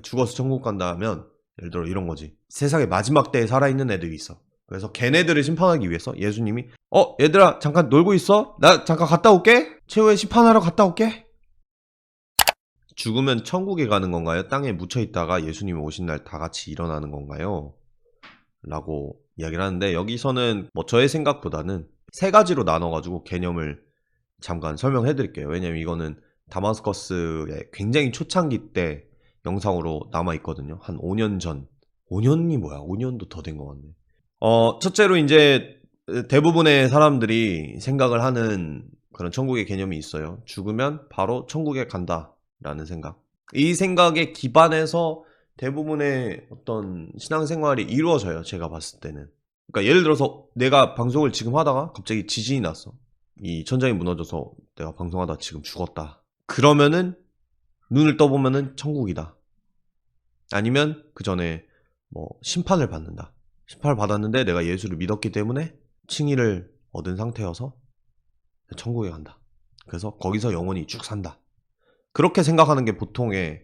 죽어서 천국 간다 하면 예를 들어 이런 거지. 세상의 마지막 때에 살아있는 애들이 있어. 그래서 걔네들을 심판하기 위해서 예수님이 얘들아 잠깐 놀고 있어? 나 잠깐 갔다 올게. 최후의 심판하러 갔다 올게. 죽으면 천국에 가는 건가요? 땅에 묻혀있다가 예수님이 오신 날 다 같이 일어나는 건가요? 라고 이야기를 하는데, 여기서는 뭐 저의 생각보다는 세 가지로 나눠가지고 개념을 잠깐 설명해 드릴게요. 왜냐면 이거는 다마스커스의 굉장히 초창기 때 영상으로 남아있거든요. 한 5년 전. 5년이 뭐야? 5년도 더 된 것 같네. 첫째로 이제 대부분의 사람들이 생각을 하는 그런 천국의 개념이 있어요. 죽으면 바로 천국에 간다라는 생각. 이 생각에 기반해서 대부분의 어떤 신앙생활이 이루어져요. 제가 봤을 때는. 그러니까 예를 들어서 내가 방송을 지금 하다가 갑자기 지진이 났어. 이 천장이 무너져서 내가 방송하다 지금 죽었다. 그러면은 눈을 떠보면은 천국이다. 아니면 그 전에 뭐 심판을 받는다. 심판을 받았는데 내가 예수를 믿었기 때문에 칭의를 얻은 상태여서 천국에 간다. 그래서 거기서 영원히 쭉 산다. 그렇게 생각하는 게 보통의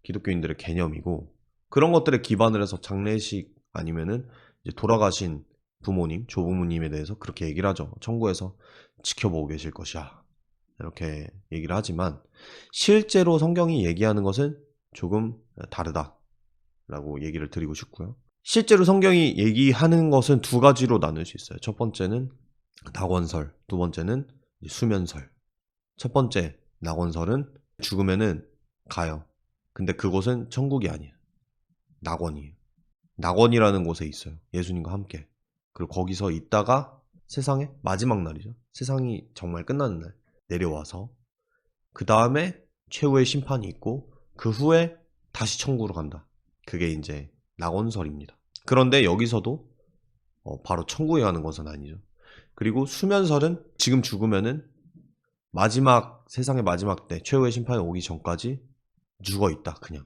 기독교인들의 개념이고, 그런 것들에 기반을 해서 장례식 아니면은 이제 돌아가신 부모님, 조부모님에 대해서 그렇게 얘기를 하죠. 천국에서 지켜보고 계실 것이야. 이렇게 얘기를 하지만 실제로 성경이 얘기하는 것은 조금 다르다라고 얘기를 드리고 싶고요. 실제로 성경이 얘기하는 것은 두 가지로 나눌 수 있어요. 첫 번째는 낙원설, 두 번째는 수면설. 첫 번째 낙원설은 죽으면은 가요. 근데 그곳은 천국이 아니에요. 낙원이에요. 낙원이라는 곳에 있어요. 예수님과 함께. 그리고 거기서 있다가 세상의 마지막 날이죠. 세상이 정말 끝나는 날 내려와서 그 다음에 최후의 심판이 있고 그 후에 다시 천국으로 간다. 그게 이제 낙원설입니다. 그런데 여기서도 바로 천국에 가는 것은 아니죠. 그리고 수면설은 지금 죽으면은 마지막 세상의 마지막 때 최후의 심판이 오기 전까지 죽어있다 그냥.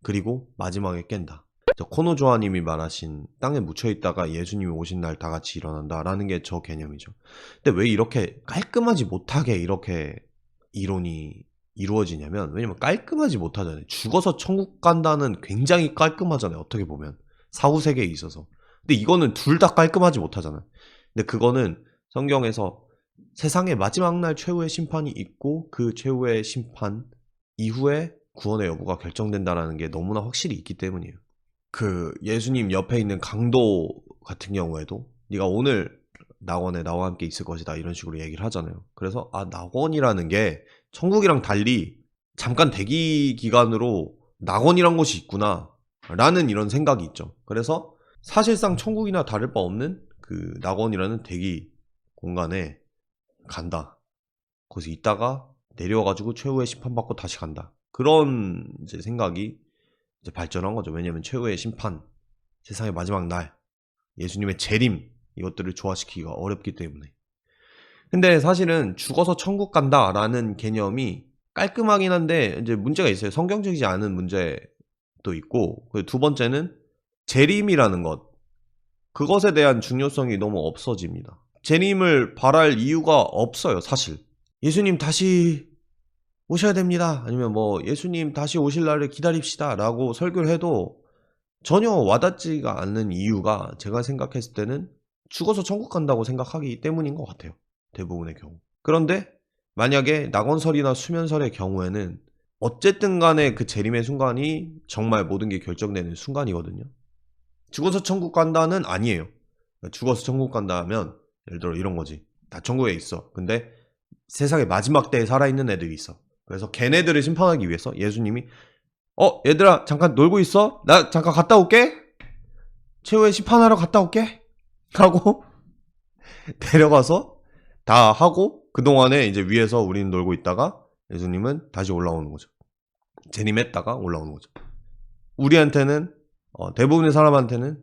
그리고 마지막에 깬다. 코노조아님이 말하신 땅에 묻혀있다가 예수님이 오신 날 다 같이 일어난다 라는 게 저 개념이죠. 근데 왜 이렇게 깔끔하지 못하게 이렇게 이론이 이루어지냐면, 왜냐면 깔끔하지 못하잖아요. 죽어서 천국 간다는 굉장히 깔끔하잖아요. 어떻게 보면 사후세계에 있어서. 근데 이거는 둘 다 깔끔하지 못하잖아요. 근데 그거는 성경에서 세상의 마지막 날 최후의 심판이 있고 그 최후의 심판 이후에 구원의 여부가 결정된다라는 게 너무나 확실히 있기 때문이에요. 그 예수님 옆에 있는 강도 같은 경우에도 네가 오늘 낙원에 나와 함께 있을 것이다 이런 식으로 얘기를 하잖아요. 그래서 낙원이라는 게 천국이랑 달리 잠깐 대기 기간으로 낙원이란 곳이 있구나 라는 이런 생각이 있죠. 그래서 사실상 천국이나 다를 바 없는 그 낙원이라는 대기 공간에 간다. 거기서 있다가 내려와가지고 최후의 심판받고 다시 간다. 그런 이제 생각이 이제 발전한 거죠. 왜냐면 최후의 심판, 세상의 마지막 날, 예수님의 재림, 이것들을 조화시키기가 어렵기 때문에. 근데 사실은 죽어서 천국 간다라는 개념이 깔끔하긴 한데 이제 문제가 있어요. 성경적이지 않은 문제도 있고, 두 번째는 재림이라는 것, 그것에 대한 중요성이 너무 없어집니다. 재림을 바랄 이유가 없어요, 사실. 예수님 다시 오셔야 됩니다. 아니면 뭐 예수님 다시 오실 날을 기다립시다 라고 설교를 해도 전혀 와닿지가 않는 이유가 제가 생각했을 때는 죽어서 천국 간다고 생각하기 때문인 것 같아요. 대부분의 경우. 그런데 만약에 낙원설이나 수면설의 경우에는 어쨌든 간에 그 재림의 순간이 정말 모든 게 결정되는 순간이거든요. 죽어서 천국 간다는 아니에요. 죽어서 천국 간다 하면 예를 들어 이런 거지. 나 천국에 있어. 근데 세상의 마지막 때에 살아있는 애들이 있어. 그래서 걔네들을 심판하기 위해서 예수님이 얘들아 잠깐 놀고 있어? 나 잠깐 갔다 올게. 최후의 심판하러 갔다 올게 하고 데려가서 다 하고 그동안에 이제 위에서 우리는 놀고 있다가 예수님은 다시 올라오는 거죠. 재림했다가 올라오는 거죠. 우리한테는 대부분의 사람한테는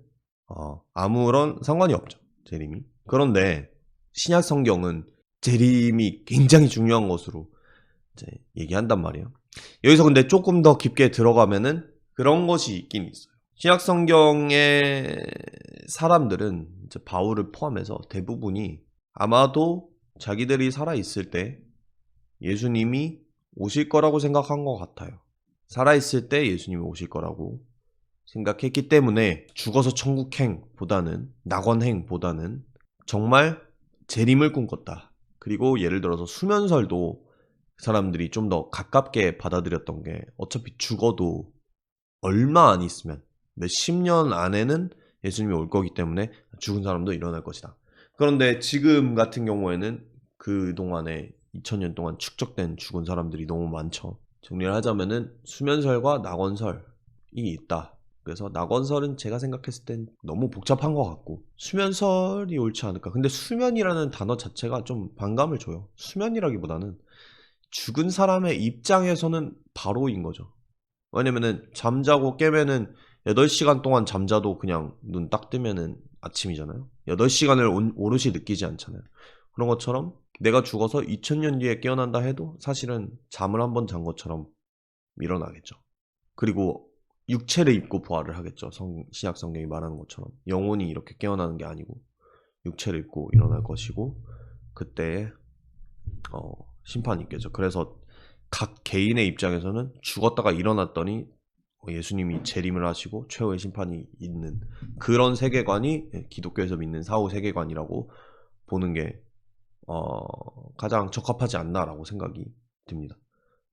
아무런 상관이 없죠. 재림이. 그런데 신약 성경은 재림이 굉장히 중요한 것으로 이제 얘기한단 말이에요. 여기서 근데 조금 더 깊게 들어가면은 그런 것이 있긴 있어요. 신약 성경의 사람들은 이제 바울을 포함해서 대부분이 아마도 자기들이 살아 있을 때 예수님이 오실 거라고 생각한 것 같아요. 살아있을 때 예수님이 오실 거라고 생각했기 때문에 죽어서 천국행보다는 낙원행보다는 정말 재림을 꿈꿨다. 그리고 예를 들어서 수면설도 사람들이 좀 더 가깝게 받아들였던 게 어차피 죽어도 얼마 안 있으면 몇십 년 안에는 예수님이 올 거기 때문에 죽은 사람도 일어날 것이다. 그런데 지금 같은 경우에는 그동안에 2000년 동안 축적된 죽은 사람들이 너무 많죠. 정리를 하자면은 수면설과 낙원설이 있다. 그래서 낙원설은 제가 생각했을 땐 너무 복잡한 것 같고 수면설이 옳지 않을까. 근데 수면이라는 단어 자체가 좀 반감을 줘요. 수면이라기보다는 죽은 사람의 입장에서는 바로인 거죠. 왜냐면은 잠자고 깨면은 8시간 동안 잠자도 그냥 눈 딱 뜨면은 아침이잖아요. 8시간을 오롯이 느끼지 않잖아요. 그런 것처럼 내가 죽어서 2000년 뒤에 깨어난다 해도 사실은 잠을 한번 잔 것처럼 일어나겠죠. 그리고 육체를 입고 부활을 하겠죠. 신약 성경이 말하는 것처럼 영혼이 이렇게 깨어나는 게 아니고 육체를 입고 일어날 것이고 그때 심판이 있겠죠. 그래서 각 개인의 입장에서는 죽었다가 일어났더니 예수님이 재림을 하시고 최후의 심판이 있는 그런 세계관이 기독교에서 믿는 사후 세계관이라고 보는 게 가장 적합하지 않나라고 생각이 듭니다.